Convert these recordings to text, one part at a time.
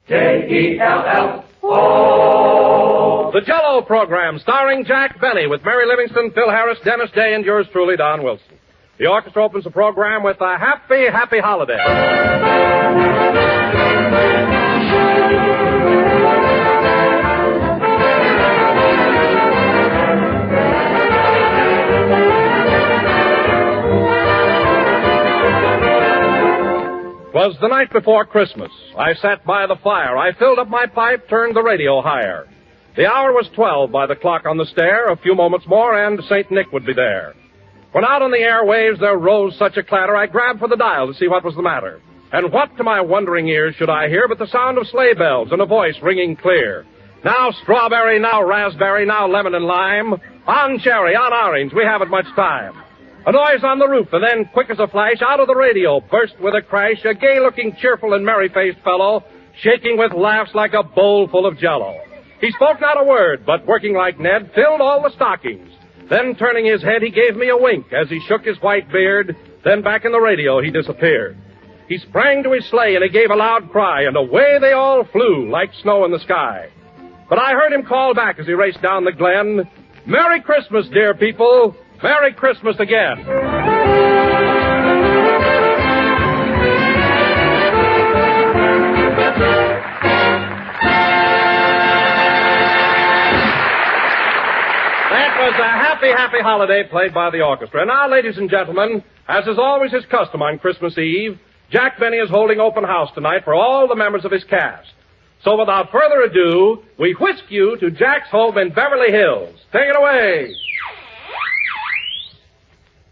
J-E-L-L-O. The Jell-O program, starring Jack Benny with Mary Livingston, Phil Harris, Dennis Day, and yours truly, Don Wilson. The orchestra opens the program with a happy, happy holiday. Was the night before Christmas. I sat by the fire. I filled up my pipe, turned the radio higher. The hour was 12 by the clock on the stair. A few moments more, and St. Nick would be there. When out on the airwaves there rose such a clatter, I grabbed for the dial to see what was the matter. And what to my wondering ears should I hear but the sound of sleigh bells and a voice ringing clear. Now strawberry, now raspberry, now lemon and lime. On cherry, on orange, we haven't much time. A noise on the roof, and then, quick as a flash, out of the radio, burst with a crash, a gay-looking, cheerful, and merry-faced fellow, shaking with laughs like a bowl full of Jell-O. He spoke not a word, but, working like Ned, filled all the stockings. Then, turning his head, he gave me a wink as he shook his white beard. Then, back in the radio, he disappeared. He sprang to his sleigh, and he gave a loud cry, and away they all flew, like snow in the sky. But I heard him call back as he raced down the glen, "Merry Christmas, dear people! Merry Christmas again." That was a happy, happy holiday played by the orchestra. Now, ladies and gentlemen, as is always his custom on Christmas Eve, Jack Benny is holding open house tonight for all the members of his cast. So without further ado, we whisk you to Jack's home in Beverly Hills. Take it away.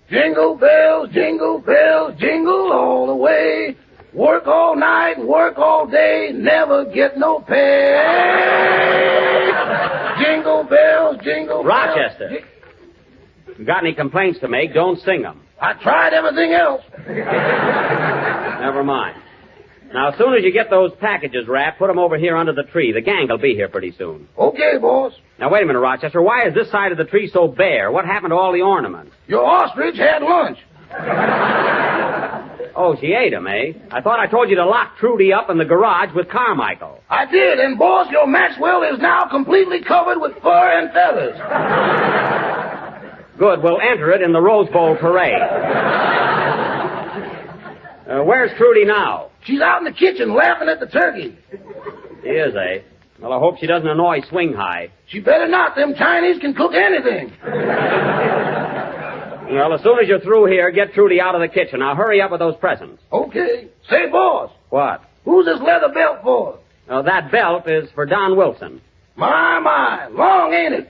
Jingle bells, jingle all the way. Work all night, work all day, never get no pay. Jingle bells, jingle bells. Rochester. You got any complaints to make, don't sing them. I tried everything else. Never mind. Now, as soon as you get those packages wrapped, put them over here under the tree. The gang will be here pretty soon. Okay, boss. Now, wait a minute, Rochester. Why is this side of the tree so bare? What happened to all the ornaments? Your ostrich had lunch. Oh, she ate them, eh? I thought I told you to lock Trudy up in the garage with Carmichael. I did, and boss, your Maxwell is now completely covered with fur and feathers. Good. We'll enter it in the Rose Bowl parade. Where's Trudy now? She's out in the kitchen laughing at the turkey. She is, eh? Well, I hope she doesn't annoy Swing High. She better not. Them Chinese can cook anything. Well, as soon as you're through here, get Trudy out of the kitchen. Now, hurry up with those presents. Okay. Say, boss. What? Who's this leather belt for? That belt is for Don Wilson. My, long ain't it?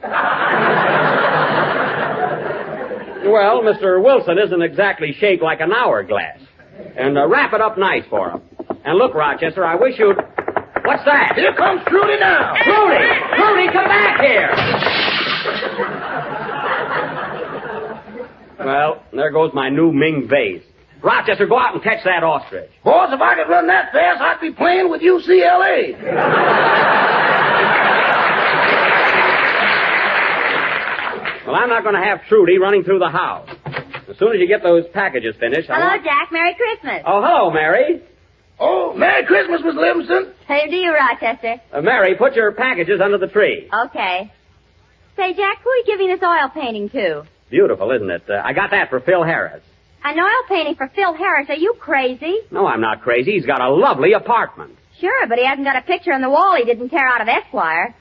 Well, Mr. Wilson isn't exactly shaped like an hourglass. And wrap it up nice for him. And look, Rochester, I wish you'd... What's that? Here comes Trudy now. Trudy! Trudy, come back here! Well, there goes my new Ming vase. Rochester, go out and catch that ostrich. Boss, if I could run that fast, I'd be playing with UCLA. Well, I'm not going to have Trudy running through the house. As soon as you get those packages finished... Hello, Jack. Merry Christmas. Oh, hello, Mary. Oh, Merry Christmas, Miss Livingston. Same to you, Rochester. Mary, put your packages under the tree. Okay. Say, Jack, who are you giving this oil painting to? Beautiful, isn't it? I got that for Phil Harris. An oil painting for Phil Harris? Are you crazy? No, I'm not crazy. He's got a lovely apartment. Sure, but he hasn't got a picture on the wall he didn't tear out of Esquire.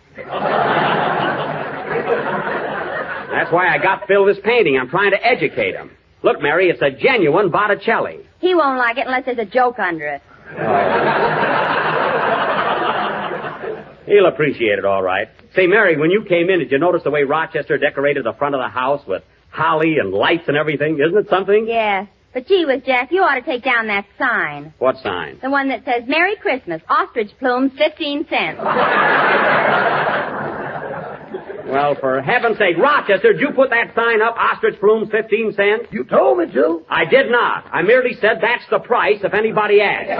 That's why I got Phil this painting. I'm trying to educate him. Look, Mary, it's a genuine Botticelli. He won't like it unless there's a joke under it. He'll appreciate it, all right. Say, Mary, when you came in, did you notice the way Rochester decorated the front of the house with holly and lights and everything? Isn't it something? Yeah. But gee whiz, Jack, you ought to take down that sign. What sign? The one that says, Merry Christmas, ostrich plumes, 15 cents. Well, for heaven's sake, Rochester, did you put that sign up, ostrich plumes, 15 cents? You told me to. I did not. I merely said that's the price if anybody asks.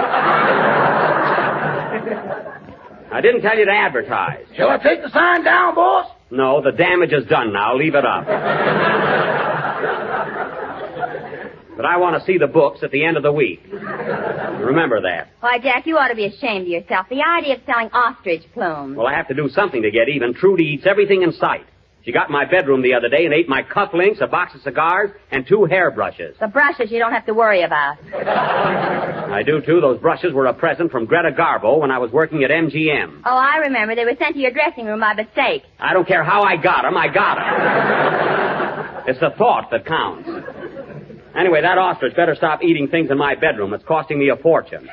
I didn't tell you to advertise. Shall I take the sign down, boss? No, the damage is done now. Leave it up. But I want to see the books at the end of the week. Remember that. Why, Jack, you ought to be ashamed of yourself. The idea of selling ostrich plumes. Well, I have to do something to get even. Trudy eats everything in sight. She got in my bedroom the other day and ate my cufflinks, a box of cigars, and 2 hairbrushes. The brushes you don't have to worry about. I do, too. Those brushes were a present from Greta Garbo when I was working at MGM. Oh, I remember. They were sent to your dressing room by mistake. I don't care how I got them. I got them. It's the thought that counts. Anyway, that ostrich better stop eating things in my bedroom. It's costing me a fortune.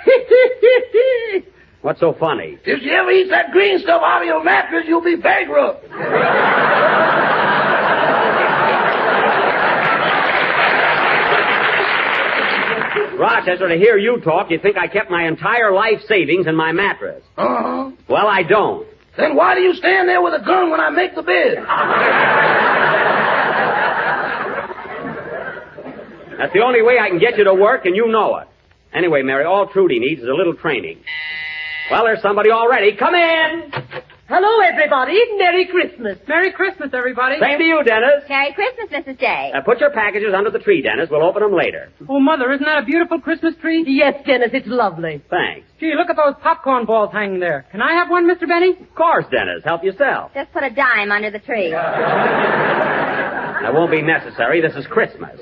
What's so funny? If you ever eat that green stuff out of your mattress, you'll be bankrupt. Rochester, to hear you talk, you'd think I kept my entire life savings in my mattress. Uh-huh. Well, I don't. Then why do you stand there with a gun when I make the bed? That's the only way I can get you to work, and you know it. Anyway, Mary, all Trudy needs is a little training. Well, there's somebody already. Come in. Hello, everybody. Merry Christmas. Merry Christmas, everybody. Same to you, Dennis. Merry Christmas, Mrs. Day. Put your packages under the tree, Dennis. We'll open them later. Oh, Mother, isn't that a beautiful Christmas tree? Yes, Dennis, it's lovely. Thanks. Gee, look at those popcorn balls hanging there. Can I have one, Mr. Benny? Of course, Dennis. Help yourself. Just put a dime under the tree. That won't be necessary. This is Christmas.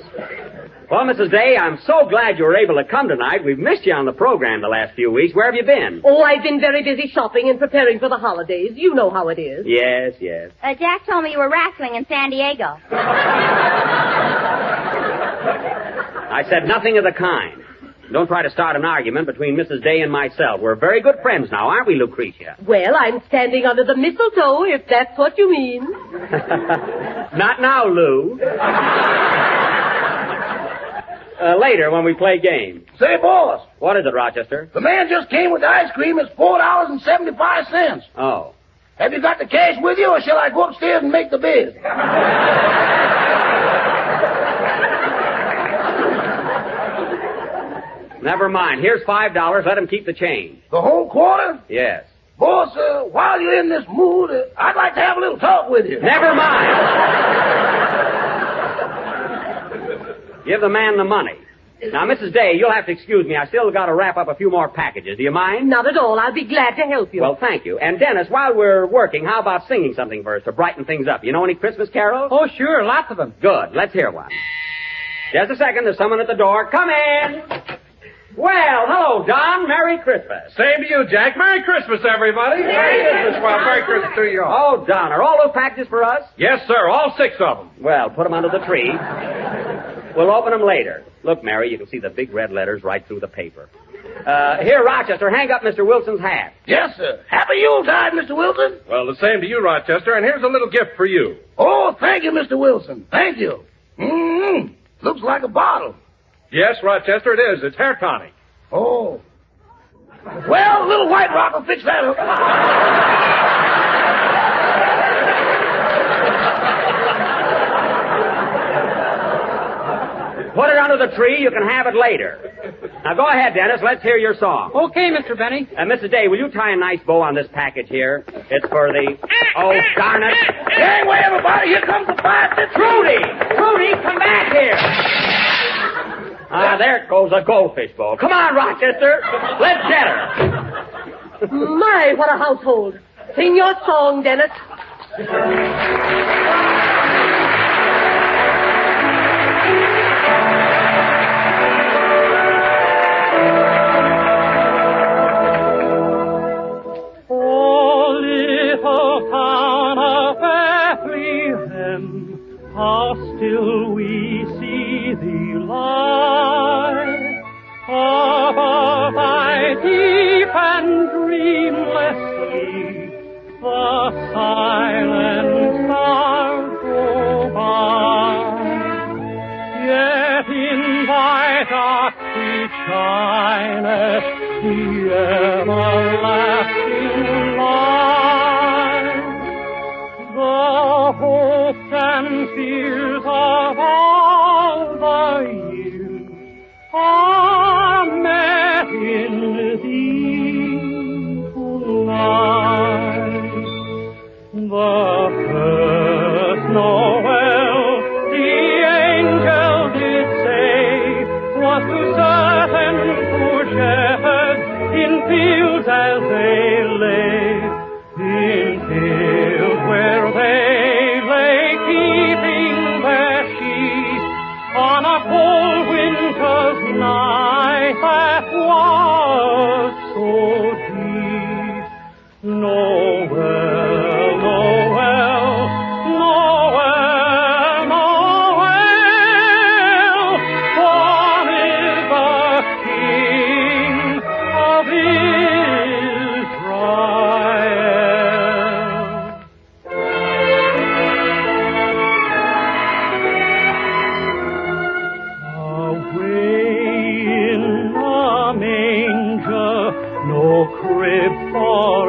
Well, Mrs. Day, I'm so glad you were able to come tonight. We've missed you on the program the last few weeks. Where have you been? Oh, I've been very busy shopping and preparing for the holidays. You know how it is. Yes, yes. Jack told me you were wrestling in San Diego. I said nothing of the kind. Don't try to start an argument between Mrs. Day and myself. We're very good friends now, aren't we, Lucretia? Well, I'm standing under the mistletoe, if that's what you mean. Not now, Lou. Later, when we play games. Say, boss, What is it, Rochester? the man just came with the ice cream. It's $4.75. Oh. Have you got the cash with you, or shall I go upstairs and make the bid? Never mind. Here's $5. Let him keep the change. The whole quarter? Yes. Boss, while you're in this mood, I'd like to have a little talk with you. Never mind. Give the man the money. Now, Mrs. Day, you'll have to excuse me. I still got to wrap up a few more packages. Do you mind? Not at all. I'll be glad to help you. Well, thank you. And, Dennis, while we're working, how about singing something for us to brighten things up? You know any Christmas carols? Oh, sure, lots of them. Good. Let's hear one. Just a second. There's someone at the door. Come in. Well, hello, Don. Merry Christmas. Same to you, Jack. Merry Christmas, everybody. Merry Christmas. Well, Merry Christmas to you all. Oh, Don, are all those packages for us? Yes, sir. All 6 of them. Well, put them under the tree. We'll open them later. Look, Mary, you can see the big red letters right through the paper. Here, Rochester, hang up Mr. Wilson's hat. Yes, sir. Happy Yuletide, Mr. Wilson. Well, the same to you, Rochester, and here's a little gift for you. Oh, thank you, Mr. Wilson. Thank you. Looks like a bottle. Yes, Rochester, it is. It's hair tonic. Oh. Well, a little White Rock will fix that up. Put it under the tree. You can have it later. Now, go ahead, Dennis. Let's hear your song. Okay, Mr. Benny. Mrs. Day, will you tie a nice bow on this package here? It's for the... Oh, darn it. Anyway, everybody, here comes the 5-6. Trudy! Trudy, come back here! There goes a goldfish bowl. Come on, Rochester. Let's get her. My, what a household. Sing your song, Dennis. Oh, little town of Bethlehem, how still we see thee lie. Above thy deep and dreamless sleep, the silent stars go by. Yet in thy dark sweet shineth the everlasting light. The hopes and fears of all the years are met in thee tonight. The first Noel, the angel did say,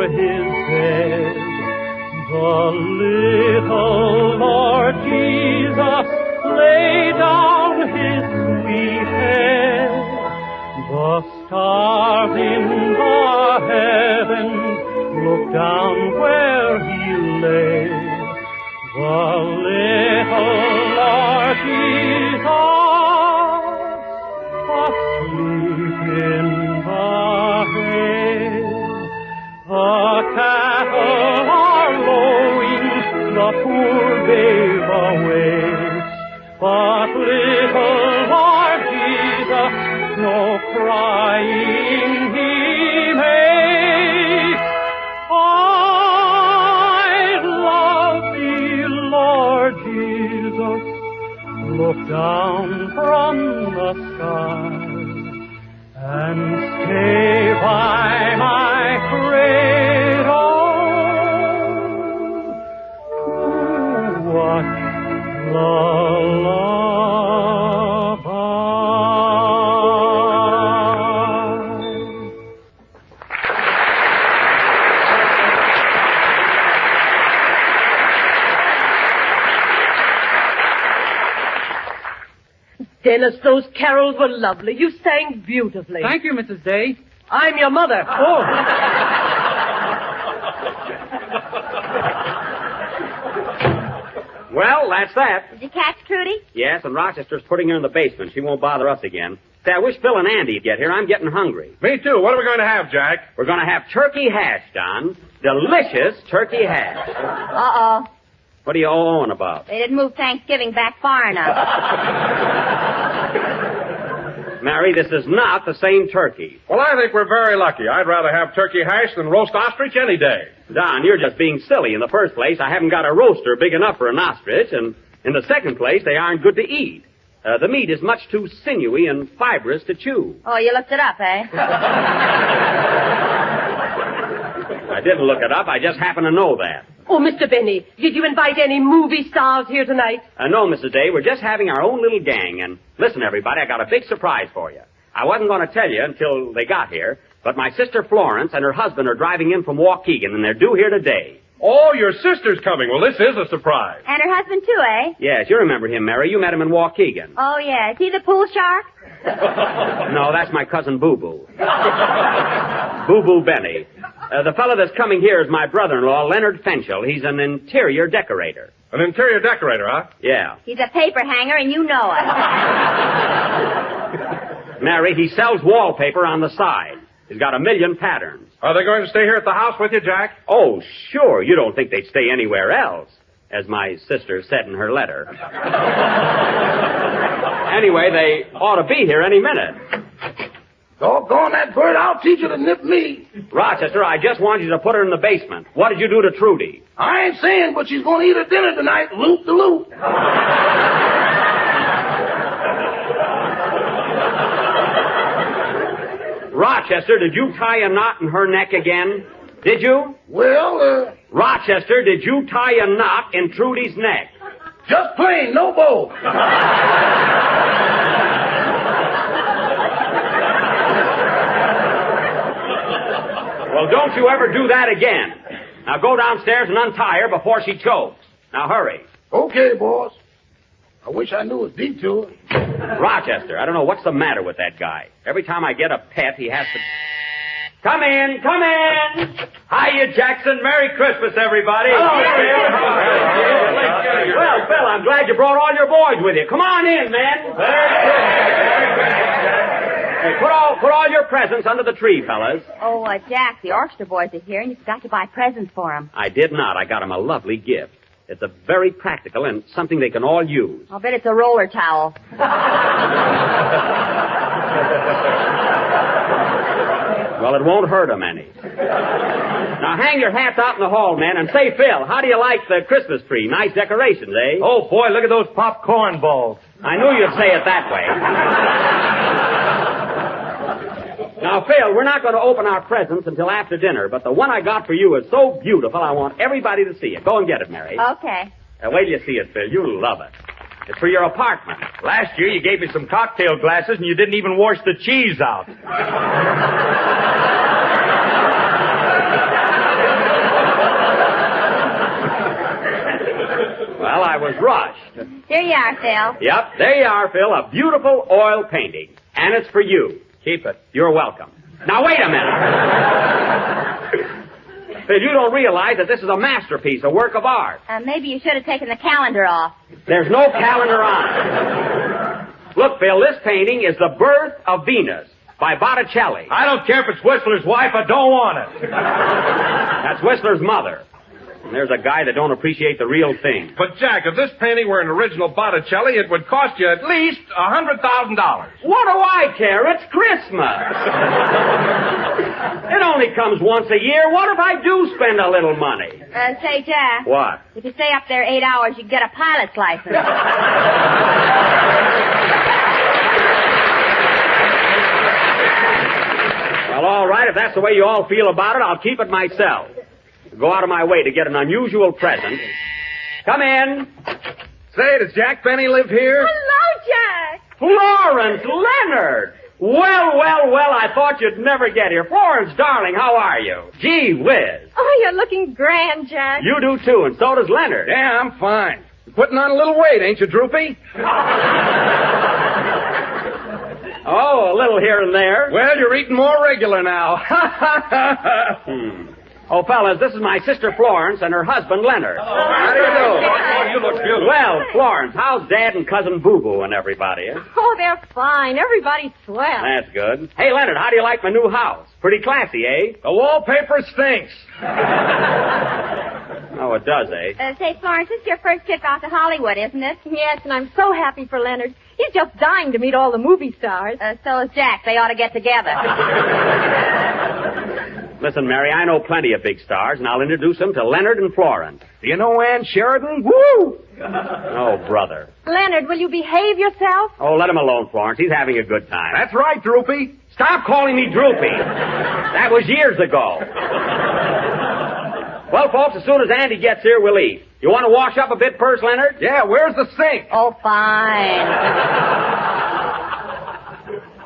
o'er his bed. The little Lord Jesus lay down his sweet head. The stars in the heavens looked down where he lay. The little Lord Jesus asleep in the hay. The cattle are lowing, the poor babe awakes, but little Lord Jesus no crying he makes. I love thee, Lord Jesus, look down from the sky and stay by my cradle to watch the Dennis, those carols were lovely. You sang beautifully. Thank you, Mrs. Day. I'm your mother. Oh. Well, that's that. Did you catch Trudy? Yes, and Rochester's putting her in the basement. She won't bother us again. Say, I wish Phil and Andy'd get here. I'm getting hungry. Me too. What are we going to have, Jack? We're going to have turkey hash, Don. Delicious turkey hash. Uh-oh. What are you all on about? They didn't move Thanksgiving back far enough. Mary, this is not the same turkey. Well, I think we're very lucky. I'd rather have turkey hash than roast ostrich any day. Don, you're just being silly. In the first place, I haven't got a roaster big enough for an ostrich, and in the second place, they aren't good to eat. The meat is much too sinewy and fibrous to chew. Oh, you looked it up, eh? I didn't look it up. I just happen to know that. Oh, Mr. Benny, did you invite any movie stars here tonight? No, Mrs. Day. We're just having our own little gang. And listen, everybody, I got a big surprise for you. I wasn't going to tell you until they got here, but my sister Florence and her husband are driving in from Waukegan, and they're due here today. Oh, your sister's coming. Well, this is a surprise. And her husband, too, eh? Yes, you remember him, Mary. You met him in Waukegan. Oh, yeah. Is he the pool shark? No, that's my cousin Boo-Boo. Boo-Boo Benny. The fellow that's coming here is my brother-in-law, Leonard Fenchel. He's an interior decorator. An interior decorator, huh? Yeah. He's a paper hanger, and you know it. Mary, he sells wallpaper on the side. He's got 1 million patterns. Are they going to stay here at the house with you, Jack? Oh, sure. You don't think they'd stay anywhere else, as my sister said in her letter. Anyway, they ought to be here any minute. Doggone that bird, I'll teach her to nip me. Rochester, I just want you to put her in the basement. What did you do to Trudy? I ain't saying, but she's going to eat her dinner tonight, loop de loop. Rochester, did you tie a knot in her neck again? Did you? Well, Rochester, did you tie a knot in Trudy's neck? just plain, no bow. Well, don't you ever do that again. Now go downstairs and untie her before she chokes. Now hurry. Okay, boss. I wish I knew his detour. Rochester, I don't know what's the matter with that guy. Every time I get a pet, he has to... Come in, come in. Hiya, Jackson. Merry Christmas, everybody. Hello, Phil. Well, Phil, I'm glad you brought all your boys with you. Come on in, men. Hey, put all your presents under the tree, fellas. Oh, Jack, the orchestra boys are here, and you forgot to buy presents for them. I did not. I got them a lovely gift. It's a very practical and something they can all use. I'll bet it's a roller towel. Well, it won't hurt them any. Now, hang your hats out in the hall, men, and say, Phil, how do you like the Christmas tree? Nice decorations, eh? Oh, boy, look at those popcorn balls. I knew you'd say it that way. Now, Phil, we're not going to open our presents until after dinner, but the one I got for you is so beautiful, I want everybody to see it. Go and get it, Mary. Okay. Wait till you see it, Phil. You'll love it. It's for your apartment. Last year you gave me some cocktail glasses and you didn't even wash the cheese out. was rushed. Here you are, Phil. Yep, there you are, Phil, a beautiful oil painting. And it's for you. Keep it. You're welcome. Now, wait a minute. Phil, you don't realize that this is a masterpiece, a work of art. Maybe you should have taken the calendar off. There's no calendar on it. Look, Phil, this painting is The Birth of Venus by Botticelli. I don't care if it's Whistler's wife. I don't want it. That's Whistler's mother. And there's a guy that don't appreciate the real thing. But, Jack, if this painting were an original Botticelli, it would cost you at least $100,000. What do I care? It's Christmas. It only comes once a year. What if I do spend a little money? Say, Jack. What? If you stay up there 8 hours, you get a pilot's license. Well, all right. If that's the way you all feel about it, I'll keep it myself. Go out of my way to get an unusual present. Come in. Say, does Jack Benny live here? Hello, Jack. Florence Leonard. Well, I thought you'd never get here. Florence, darling, how are you? Gee whiz. Oh, you're looking grand, Jack. You do, too, and so does Leonard. Yeah, I'm fine. You're putting on a little weight, ain't you, Droopy? Oh, a little here and there. Well, you're eating more regular now. Oh, fellas, this is my sister Florence and her husband Leonard. How do you do? Oh, you look beautiful. Well, Florence, how's Dad and Cousin Boo Boo and everybody? Eh? Oh, they're fine. Everybody's swell. That's good. Hey, Leonard, how do you like my new house? Pretty classy, eh? The wallpaper stinks. Oh, it does, eh? Say, Florence, this is your first trip out to Hollywood, isn't it? Yes, and I'm so happy for Leonard. He's just dying to meet all the movie stars. So is Jack. They ought to get together. Listen, Mary, I know plenty of big stars, and I'll introduce them to Leonard and Florence. Do you know Ann Sheridan? Woo! Oh, brother. Leonard, will you behave yourself? Oh, let him alone, Florence. He's having a good time. That's right, Droopy. Stop calling me Droopy. That was years ago. Well, folks, as soon as Andy gets here, we'll eat. You want to wash up a bit first, Leonard? Yeah, where's the sink? Oh, fine.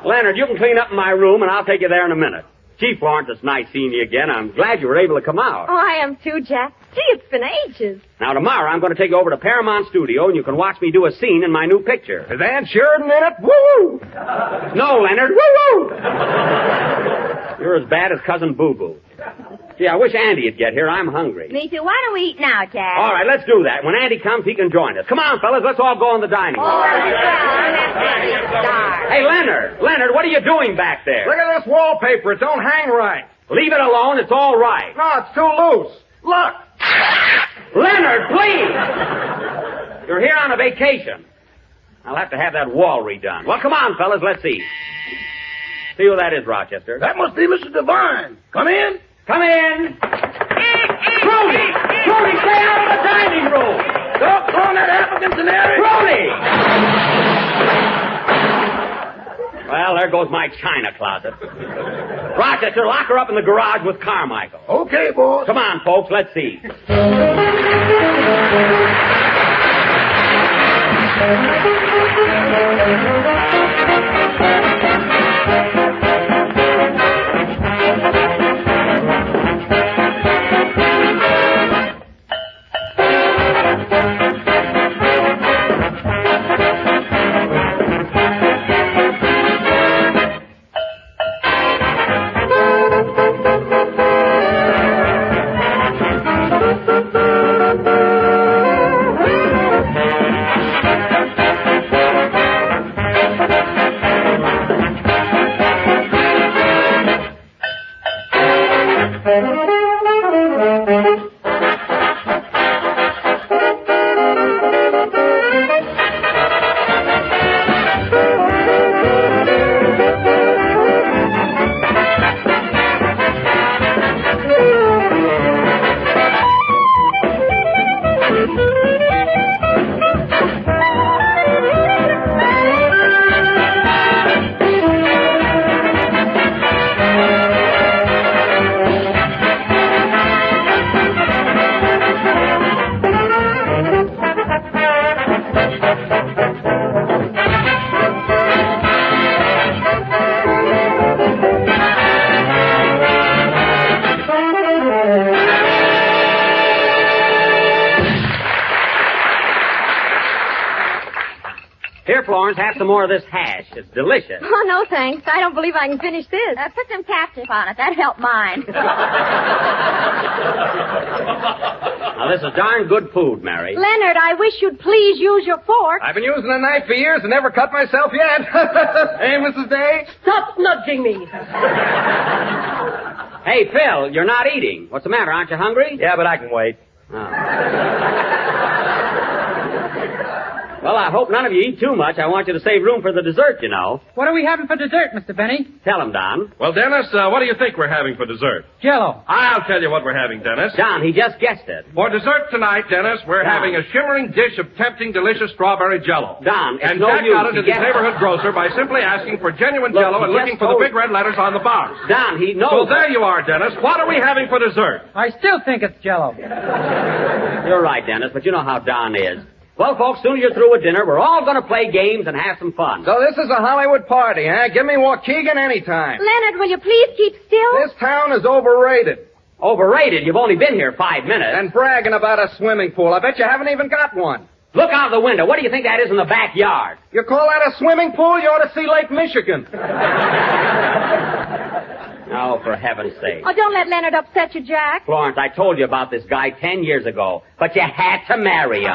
Leonard, you can clean up in my room, and I'll take you there in a minute. Gee, Florence, it's nice seeing you again. I'm glad you were able to come out. Oh, I am too, Jack. Gee, it's been ages. Now, tomorrow I'm going to take you over to Paramount Studio, and you can watch me do a scene in my new picture. Is Ann Sheridan in it? Woo! No, Leonard. Woo-woo! You're as bad as Cousin Boo Boo. Gee, I wish Andy'd get here. I'm hungry. Me too. Why don't we eat now, Jack? All right, let's do that. When Andy comes, he can join us. Come on, fellas. Let's all go in the dining room. Hey, Leonard. Leonard, what are you doing back there? Look at this wallpaper. It don't hang right. Leave it alone. It's all right. No, it's too loose. Look. Leonard, please! You're here on a vacation. I'll have to have that wall redone. Well, come on, fellas. Let's see. See who that is, Rochester. That must be Mr. Devine. Come in. Come in. Trudy! Trudy, stay out of the dining room! Don't call that African canary. Trudy! Well, there goes my china closet. Rochester, lock her up in the garage with Carmichael. Okay, boss. Come on, folks, let's see. Florence, have some more of this hash. It's delicious. Oh, no, thanks. I don't believe I can finish this. Put some catsup on it. That'd help mine. Now, this is darn good food, Mary. Leonard, I wish you'd please use your fork. I've been using a knife for years and never cut myself yet. Hey, Mrs. Day? Stop nudging me. Hey, Phil, you're not eating. What's the matter? Aren't you hungry? Yeah, but I can wait. Oh. Well, I hope none of you eat too much. I want you to save room for the dessert, you know. What are we having for dessert, Mr. Benny? Tell him, Don. Well, Dennis, what do you think we're having for dessert? Jell-O. I'll tell you what we're having, Dennis. Don, he just guessed it. For dessert tonight, Dennis, we're Don. having a shimmering dish of tempting, delicious strawberry Jell-O. Don, it's and no Jack use. got it He at his guessed neighborhood grocer by simply asking for genuine Look, Jell-O and he looking just for the told- big red letters on the box. Don, he knows. So there you are, Dennis. What are we having for dessert? I still think it's Jell-O. You're right, Dennis, but you know how Don is. Well, folks, soon as you're through with dinner, we're all going to play games and have some fun. So this is a Hollywood party, huh? Give me Waukegan anytime. Leonard, will you please keep still? This town is overrated. Overrated? You've only been here 5 minutes. And bragging about a swimming pool. I bet you haven't even got one. Look out the window. What do you think that is in the backyard? You call that a swimming pool? You ought to see Lake Michigan. Oh, for heaven's sake. Oh, don't let Leonard upset you, Jack. Florence, I told you about this guy 10 years ago, but you had to marry him.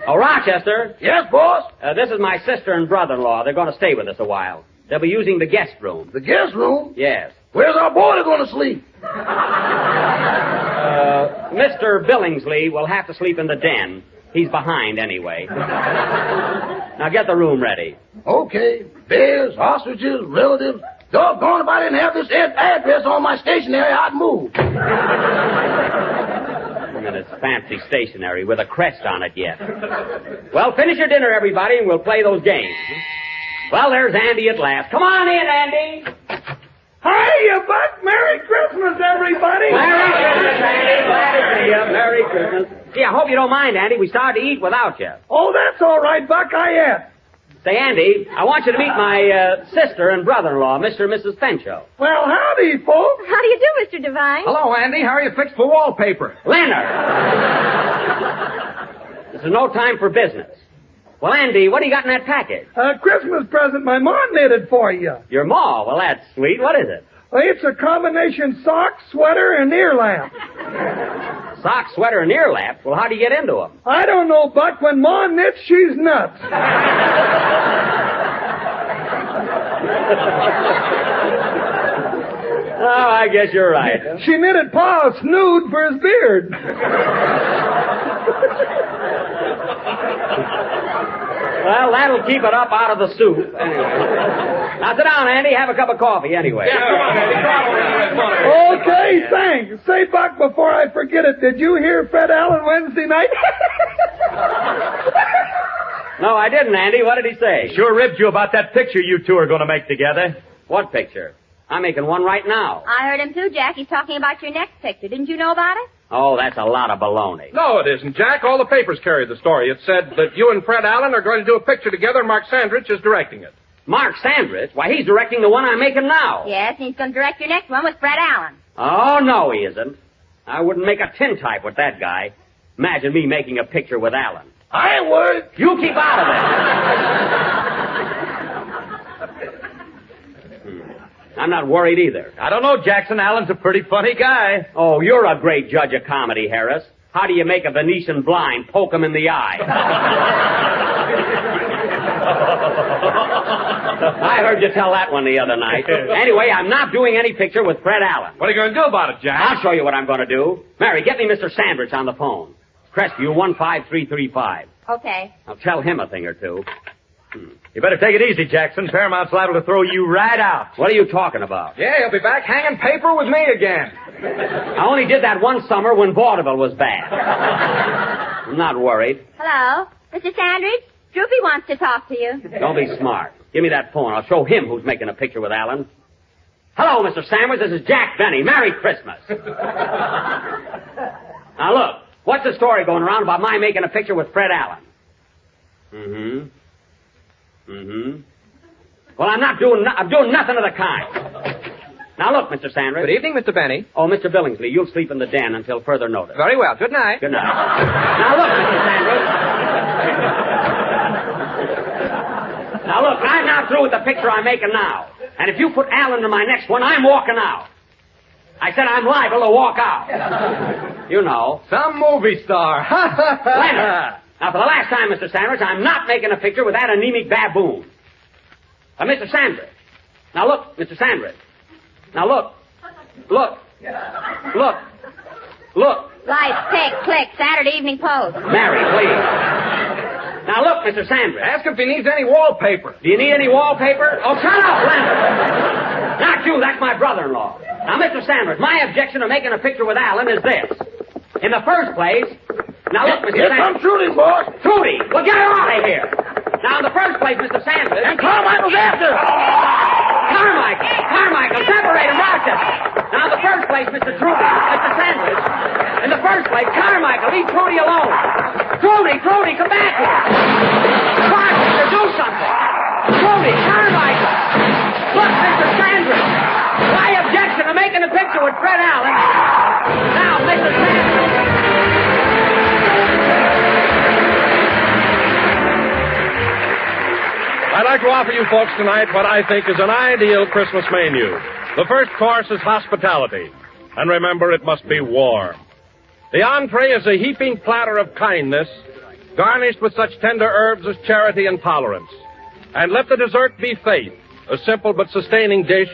Oh, Rochester. Yes, boss? This is my sister and brother-in-law. They're going to stay with us a while. They'll be using the guest room. The guest room? Yes. Where's our boy going to sleep? Mr. Billingsley will have to sleep in the den. He's behind anyway. Now get the room ready. Okay. Bears, ostriches, relatives. Doggone, if I didn't have this address on my stationery, I'd move. And it's fancy stationery with a crest on it yet. Well, finish your dinner, everybody, and we'll play those games. Well, there's Andy at last. Come on in, Andy. Hiya, Buck. Merry Christmas, everybody. Merry Christmas, Andy. Glad to see you. Merry Christmas. Gee, I hope you don't mind, Andy. We started to eat without you. Oh, that's all right, Buck. I am. Say, Andy, I want you to meet my sister and brother-in-law, Mr. and Mrs. Fencho. Well, howdy, folks. How do you do, Mr. Devine? Hello, Andy. How are you fixed for wallpaper? Leonard! This is no time for business. Well, Andy, what do you got in that package? A Christmas present my mom knitted for you. Your ma. Well, that's sweet. What is it? It's a combination sock, sweater, and ear lamp. Sock, sweater, and ear lap. Well, how do you get into them? I don't know, Buck. When Mom knits, she's nuts. Oh, I guess you're right. She knitted Pa a snood for his beard. Well, that'll keep it up out of the soup. Anyway. Now sit down, Andy. Have a cup of coffee anyway. Yeah, come on, Andy. Okay, thanks. Say, Buck, before I forget it, did you hear Fred Allen Wednesday night? No, I didn't, Andy. What did he say? Sure ribbed you about that picture you two are going to make together. What picture? I'm making one right now. I heard him too, Jack. He's talking about your next picture. Didn't you know about it? Oh, that's a lot of baloney. No, it isn't, Jack. All the papers carried the story. It said that you and Fred Allen are going to do a picture together, and Mark Sandrich is directing it. Mark Sandrich? Why, he's directing the one I'm making now. Yes, and he's going to direct your next one with Fred Allen. Oh, no, he isn't. I wouldn't make a tintype with that guy. Imagine me making a picture with Allen. I would. You keep out of it. I'm not worried either. I don't know, Jackson Allen's a pretty funny guy. Oh, you're a great judge of comedy, Harris. How do you make a Venetian blind poke him in the eye? I heard you tell that one the other night. Anyway, I'm not doing any picture with Fred Allen. What are you going to do about it, Jack? I'll show you what I'm going to do. Mary, get me Mr. Sandrich on the phone. Crestview 15335. Okay. I'll tell him a thing or two. You better take it easy, Jackson. Paramount's liable to throw you right out. What are you talking about? Yeah, he'll be back hanging paper with me again. I only did that one summer when vaudeville was bad. I'm not worried. Hello? Mr. Sandridge? Droopy wants to talk to you. Don't be smart. Give me that phone. I'll show him who's making a picture with Allen. Hello, Mr. Sandwich. This is Jack Benny. Merry Christmas. Now, look. What's the story going around about my making a picture with Fred Allen? Well, I'm doing nothing of the kind. Now, look, Mr. Sandridge. Good evening, Mr. Benny. Oh, Mr. Billingsley, you'll sleep in the den until further notice. Very well. Good night. Good night. Now, look, Mr. Sandridge. Now, look, I'm not through with the picture I'm making now. And if you put Alan in my next one, I'm walking out. I said I'm liable to walk out. You know. Some movie star. Leonard. Now, for the last time, Mr. Sandridge, I'm not making a picture with that anemic baboon. Mr. Sandridge. Now, look, Mr. Sandridge. Now, look. Look. Look. Look. Lights, tick, click, Saturday Evening Post. Mary, please. Now, look, Mr. Sandridge. Ask him if he needs any wallpaper. Do you need any wallpaper? Oh, shut up, Leonard. Not you, that's my brother-in-law. Now, Mr. Sandridge, my objection to making a picture with Alan is this. In the first place, now look, Mr. Yes, Sandridge. I'm Trudy, boss. Trudy, well, get her out of here. Now, in the first place, Mr. Sandridge. And Carmichael's after. Carmichael, separate him, Rochester. Now, in the first place, Mr. Trudy, Mr. Sandridge. In the first place, Carmichael, leave Trudy alone. Trudy, come back here. Rochester, do something. Trudy, Carmichael. Look, Mr. Sandridge. My objection to making a picture with Fred Allen. Now, Mr. Sandridge. I'd like to offer you folks tonight what I think is an ideal Christmas menu. The first course is hospitality. And remember, it must be warm. The entree is a heaping platter of kindness, garnished with such tender herbs as charity and tolerance. And let the dessert be faith, a simple but sustaining dish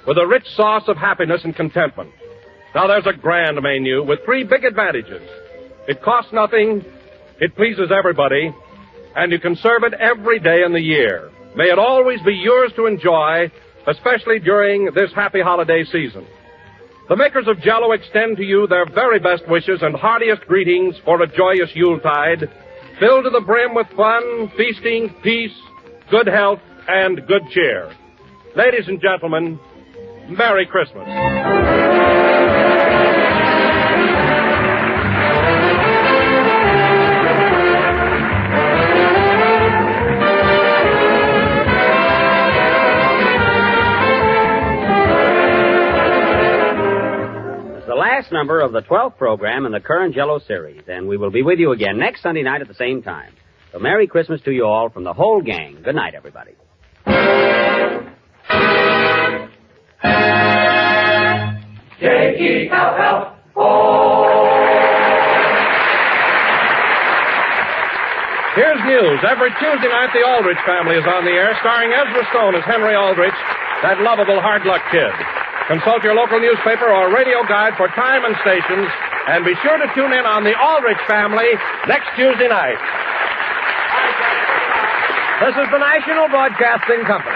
with a rich sauce of happiness and contentment. Now, there's a grand menu with 3 big advantages. It costs nothing, it pleases everybody, and you can serve it every day in the year. May it always be yours to enjoy, especially during this happy holiday season. The makers of Jell-O extend to you their very best wishes and heartiest greetings for a joyous Yuletide, filled to the brim with fun, feasting, peace, good health, and good cheer. Ladies and gentlemen, Merry Christmas. Last number of the 12th program in the current Jell-O series, and we will be with you again next Sunday night at the same time. So Merry Christmas to you all from the whole gang. Good night, everybody. J-E-L-L-O. Here's news. Every Tuesday night, the Aldrich Family is on the air, starring Ezra Stone as Henry Aldrich, that lovable hard-luck kid. Consult your local newspaper or radio guide for time and stations, and be sure to tune in on the Aldrich Family next Tuesday night. This is the National Broadcasting Company.